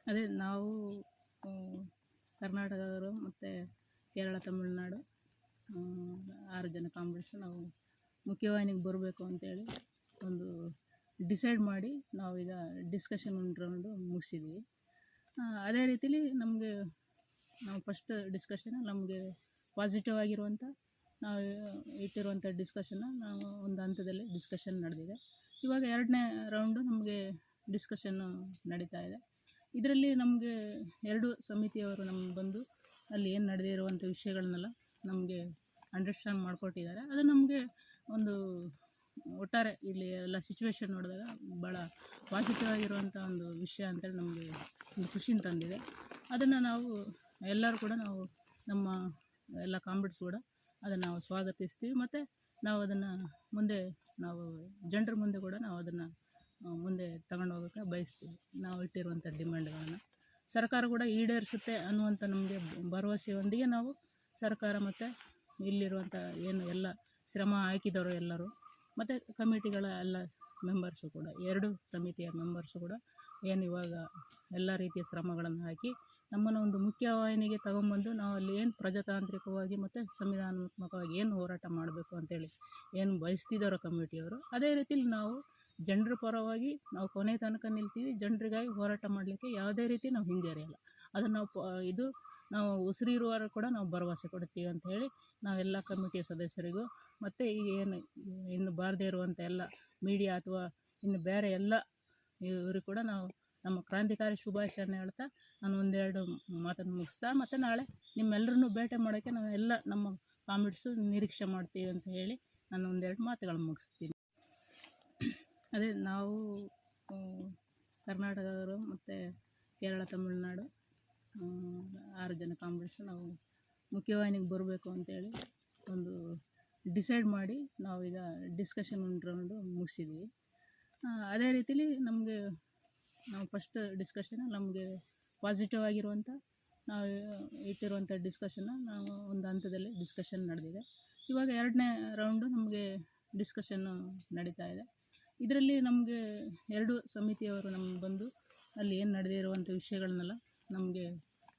ಅದೇ ನಾವು ಆ, ಕರ್ನಾಟಕದವರು ಮತ್ತು ಕೇರಳ ತಮಿಳುನಾಡು 6 ಜನ ಕಾಮ್ರೇಡ್ಸ್ ನಾವು ಮುಖ್ಯವಾಹಿನಿಗೆ ಬರಬೇಕು ಅಂತೇಳಿ ಒಂದು ಡಿಸೈಡ್ ಮಾಡಿ ನಾವೀಗ ಡಿಸ್ಕಷನ್ ರೌಂಡು ಮುಗಿಸಿದ್ವಿ. ಅದೇ ರೀತಿಲಿ ನಾವು ಫಸ್ಟ್ ಡಿಸ್ಕಷನ್ ನಮಗೆ ಪಾಸಿಟಿವ್ ಆಗಿರುವಂಥ ನಾವು ಇಟ್ಟಿರುವಂಥ ಡಿಸ್ಕಷನ್ನ ನಾವು ಒಂದು ಹಂತದಲ್ಲಿ ಡಿಸ್ಕಷನ್ ನಡೆದಿದೆ. ಇವಾಗ 2ನೇ ರೌಂಡು ನಮಗೆ ಡಿಸ್ಕಷನ್ನು ನಡೀತಾ ಇದೆ. ಇದರಲ್ಲಿ ನಮಗೆ 2 ಸಮಿತಿಯವರು ನಮ್ಗೆ ಬಂದು ಅಲ್ಲಿ ಏನು ನಡೆದಿರುವಂಥ ವಿಷಯಗಳನ್ನೆಲ್ಲ ನಮಗೆ ಅಂಡರ್ಸ್ಟ್ಯಾಂಡ್ ಮಾಡಿಕೊಟ್ಟಿದ್ದಾರೆ. ಅದು ನಮಗೆ ಒಂದು ಒಟ್ಟಾರೆ ಇಲ್ಲಿ ಎಲ್ಲ ಸಿಚುವೇಶನ್ ನೋಡಿದಾಗ ಭಾಳ ಪಾಸಿಟಿವ್ ಆಗಿರುವಂಥ ಒಂದು ವಿಷಯ ಅಂತೇಳಿ ನಮಗೆ ಒಂದು ಖುಷಿನ ತಂದಿದೆ. ಅದನ್ನು ನಾವು ಎಲ್ಲರೂ ಕೂಡ ನಾವು ನಮ್ಮ ಎಲ್ಲ ಕಾಮ್ರೇಡ್ಸ್ ಕೂಡ ಅದನ್ನು ನಾವು ಸ್ವಾಗತಿಸ್ತೀವಿ. ಮತ್ತು ನಾವು ಅದನ್ನು ಮುಂದೆ ನಾವು ಜನರ ಮುಂದೆ ಕೂಡ ನಾವು ಅದನ್ನು ಮುಂದೆ ತಗೊಂಡು ಹೋಗೋಕ್ಕೆ ಬಯಸ್ತೀವಿ. ನಾವು ಇಟ್ಟಿರುವಂಥ ಡಿಮ್ಯಾಂಡ್ಗಳನ್ನು ಸರ್ಕಾರ ಕೂಡ ಈಡೇರಿಸುತ್ತೆ ಅನ್ನುವಂಥ ನಮಗೆ ಭರವಸೆಯೊಂದಿಗೆ ನಾವು ಸರ್ಕಾರ ಮತ್ತು ಇಲ್ಲಿರುವಂಥ ಏನು ಎಲ್ಲ ಶ್ರಮ ಹಾಕಿದವರು ಎಲ್ಲರೂ ಮತ್ತು ಕಮಿಟಿಗಳ ಎಲ್ಲ ಮೆಂಬರ್ಸು ಕೂಡ 2 ಸಮಿತಿಯ ಮೆಂಬರ್ಸು ಕೂಡ ಏನು ಇವಾಗ ಎಲ್ಲ ರೀತಿಯ ಶ್ರಮಗಳನ್ನು ಹಾಕಿ ನಮ್ಮನ್ನು ಒಂದು ಮುಖ್ಯವಾಹಿನಿಗೆ ತಗೊಂಬಂದು ನಾವು ಅಲ್ಲಿ ಏನು ಪ್ರಜಾತಾಂತ್ರಿಕವಾಗಿ ಮತ್ತು ಸಂವಿಧಾನಾತ್ಮಕವಾಗಿ ಏನು ಹೋರಾಟ ಮಾಡಬೇಕು ಅಂತೇಳಿ ಏನು ಬಯಸ್ತಿದ್ದಾರೋ ಕಮಿಟಿಯವರು, ಅದೇ ರೀತಿಲಿ ನಾವು ಜನರ ಪರವಾಗಿ ನಾವು ಕೊನೆ ತನಕ ನಿಲ್ತೀವಿ. ಜನರಿಗಾಗಿ ಹೋರಾಟ ಮಾಡಲಿಕ್ಕೆ ಯಾವುದೇ ರೀತಿ ನಾವು ಹಿಂಜರಿಯಲ್ಲ. ಅದನ್ನು ನಾವು ಉಸಿರಿರುವವರೆಗೂ ಕೂಡ ನಾವು ಭರವಸೆ ಕೊಡ್ತೀವಿ ಅಂತ ಹೇಳಿ ನಾವೆಲ್ಲ ಕಮಿಟಿಯ ಸದಸ್ಯರಿಗೂ ಮತ್ತು ಈಗ ಏನು ಇನ್ನು ಬಾರದೇ ಇರುವಂಥ ಎಲ್ಲ ಮೀಡಿಯಾ ಅಥವಾ ಇನ್ನು ಬೇರೆ ಎಲ್ಲ ಇವರು ಕೂಡ ನಾವು ನಮ್ಮ ಕ್ರಾಂತಿಕಾರಿ ಶುಭಾಶಯನ ಹೇಳ್ತಾ ನಾನು 1-2 ಮಾತನ್ನು ಮುಗಿಸ್ತಾ ಮತ್ತು ನಾಳೆ ನಿಮ್ಮೆಲ್ಲರನ್ನೂ ಭೇಟಿ ಮಾಡೋಕ್ಕೆ ನಾವು ಎಲ್ಲ ನಮ್ಮ ಕಾಮ್ರೇಡ್ಸು ನಿರೀಕ್ಷೆ ಮಾಡ್ತೀವಿ ಅಂತ ಹೇಳಿ ನಾನು 1-2 ಮಾತುಗಳನ್ನು ಮುಗಿಸ್ತೀನಿ. ಅದೇ ನಾವು ಕರ್ನಾಟಕದವರು ಮತ್ತು ಕೇರಳ ತಮಿಳುನಾಡು 6 ಜನ ಕಾಮ್ರೇಡ್ಸ್ ನಾವು ಮುಖ್ಯವಾಹಿನಿಗೆ ಬರಬೇಕು ಅಂತೇಳಿ ಒಂದು ಡಿಸೈಡ್ ಮಾಡಿ ನಾವೀಗ ಡಿಸ್ಕಷನ್ ರೌಂಡು ಮುಗಿಸಿದ್ವಿ. ಅದೇ ರೀತಿಲಿ ನಾವು ಫಸ್ಟ್ ಡಿಸ್ಕಷನ್ ನಮಗೆ ಪಾಸಿಟಿವ್ ಆಗಿರುವಂಥ ನಾವು ಇಟ್ಟಿರುವಂಥ ಡಿಸ್ಕಷನ್ನ ನಾವು ಒಂದು ಹಂತದಲ್ಲಿ ಡಿಸ್ಕಷನ್ ನಡೆದಿದೆ. ಇವಾಗ 2ನೇ ರೌಂಡು ನಮಗೆ ಡಿಸ್ಕಷನ್ನು ನಡೀತಾ ಇದೆ. ಇದರಲ್ಲಿ ನಮಗೆ 2 ಸಮಿತಿಯವರು ನಮ್ಗೆ ಬಂದು ಅಲ್ಲಿ ಏನು ನಡೆದಿರುವಂಥ ವಿಷಯಗಳನ್ನೆಲ್ಲ ನಮಗೆ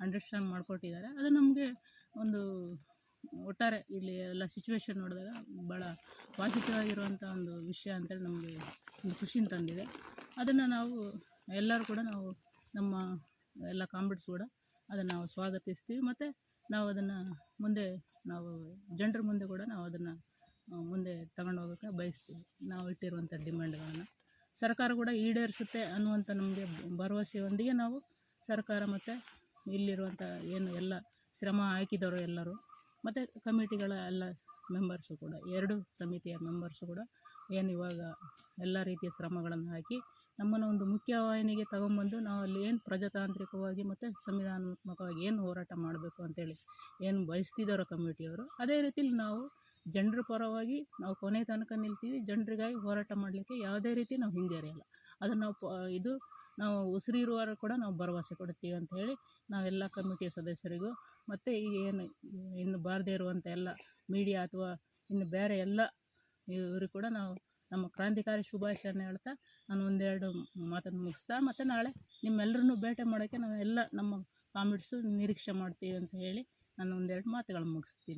ಅಂಡರ್ಸ್ಟ್ಯಾಂಡ್ ಮಾಡಿಕೊಟ್ಟಿದ್ದಾರೆ. ಅದು ನಮಗೆ ಒಂದು ಒಟ್ಟಾರೆ ಇಲ್ಲಿ ಎಲ್ಲ ಸಿಚುವೇಶನ್ ನೋಡಿದಾಗ ಭಾಳ ಪಾಸಿಟಿವ್ ಆಗಿರುವಂಥ ಒಂದು ವಿಷಯ ಅಂತೇಳಿ ನಮಗೆ ಒಂದು ಖುಷಿನ ತಂದಿದೆ. ಅದನ್ನು ನಾವು ಎಲ್ಲರೂ ಕೂಡ ನಾವು ನಮ್ಮ ಎಲ್ಲ ಕಾಮ್ರೇಡ್ಸ್ ಕೂಡ ಅದನ್ನು ನಾವು ಸ್ವಾಗತಿಸ್ತೀವಿ. ಮತ್ತು ನಾವು ಅದನ್ನು ಮುಂದೆ ನಾವು ಜನರ ಮುಂದೆ ಕೂಡ ನಾವು ಅದನ್ನು ಮುಂದೆ ತಗೊಂಡು ಹೋಗೋಕ್ಕೆ ಬಯಸ್ತೀವಿ. ನಾವು ಇಟ್ಟಿರುವಂಥ ಡಿಮ್ಯಾಂಡ್ಗಳನ್ನು ಸರ್ಕಾರ ಕೂಡ ಈಡೇರಿಸುತ್ತೆ ಅನ್ನುವಂಥ ನಮಗೆ ಭರವಸೆಯೊಂದಿಗೆ ನಾವು ಸರ್ಕಾರ ಮತ್ತು ಇಲ್ಲಿರುವಂಥ ಏನು ಎಲ್ಲ ಶ್ರಮ ಹಾಕಿದವರು ಎಲ್ಲರೂ ಮತ್ತು ಕಮಿಟಿಗಳ ಎಲ್ಲ ಮೆಂಬರ್ಸು ಕೂಡ 2 ಸಮಿತಿಯ ಮೆಂಬರ್ಸು ಕೂಡ ಏನು ಇವಾಗ ಎಲ್ಲ ರೀತಿಯ ಶ್ರಮಗಳನ್ನು ಹಾಕಿ ನಮ್ಮನ್ನು ಒಂದು ಮುಖ್ಯವಾಹಿನಿಗೆ ತಗೊಂಬಂದು ನಾವು ಅಲ್ಲಿ ಏನು ಪ್ರಜಾತಾಂತ್ರಿಕವಾಗಿ ಮತ್ತು ಸಂವಿಧಾನಾತ್ಮಕವಾಗಿ ಏನು ಹೋರಾಟ ಮಾಡಬೇಕು ಅಂತೇಳಿ ಏನು ಬಯಸ್ತಿದ್ದಾರೋ ಕಮಿಟಿಯವರು, ಅದೇ ರೀತಿಲಿ ನಾವು ಜನರ ಪರವಾಗಿ ನಾವು ಕೊನೆ ತನಕ ನಿಲ್ತೀವಿ. ಜನರಿಗಾಗಿ ಹೋರಾಟ ಮಾಡಲಿಕ್ಕೆ ಯಾವುದೇ ರೀತಿ ನಾವು ಹಿಂಜರಿಯಲ್ಲ. ಅದನ್ನು ನಾವು ಉಸಿರಿರುವವರೆಗೂ ಕೂಡ ನಾವು ಭರವಸೆ ಕೊಡ್ತೀವಿ ಅಂತ ಹೇಳಿ ನಾವೆಲ್ಲ ಕಮಿಟಿಯ ಸದಸ್ಯರಿಗೂ ಮತ್ತು ಈಗ ಏನು ಇನ್ನು ಬಾರದೇ ಇರುವಂಥ ಎಲ್ಲ ಮೀಡಿಯಾ ಅಥವಾ ಇನ್ನು ಬೇರೆ ಎಲ್ಲ ಇವರು ಕೂಡ ನಾವು ನಮ್ಮ ಕ್ರಾಂತಿಕಾರಿ ಶುಭಾಶಯನ ಹೇಳ್ತಾ ನಾನು 1-2 ಮಾತನ್ನು ಮುಗಿಸ್ತಾ ಮತ್ತು ನಾಳೆ ನಿಮ್ಮೆಲ್ಲರನ್ನೂ ಭೇಟಿ ಮಾಡೋಕ್ಕೆ ನಾವು ಎಲ್ಲ ನಮ್ಮ ಕಾಮ್ರೇಡ್ಸು ನಿರೀಕ್ಷೆ ಮಾಡ್ತೀವಿ ಅಂತ ಹೇಳಿ ನಾನು 1-2 ಮಾತುಗಳನ್ನು ಮುಗಿಸ್ತೀನಿ.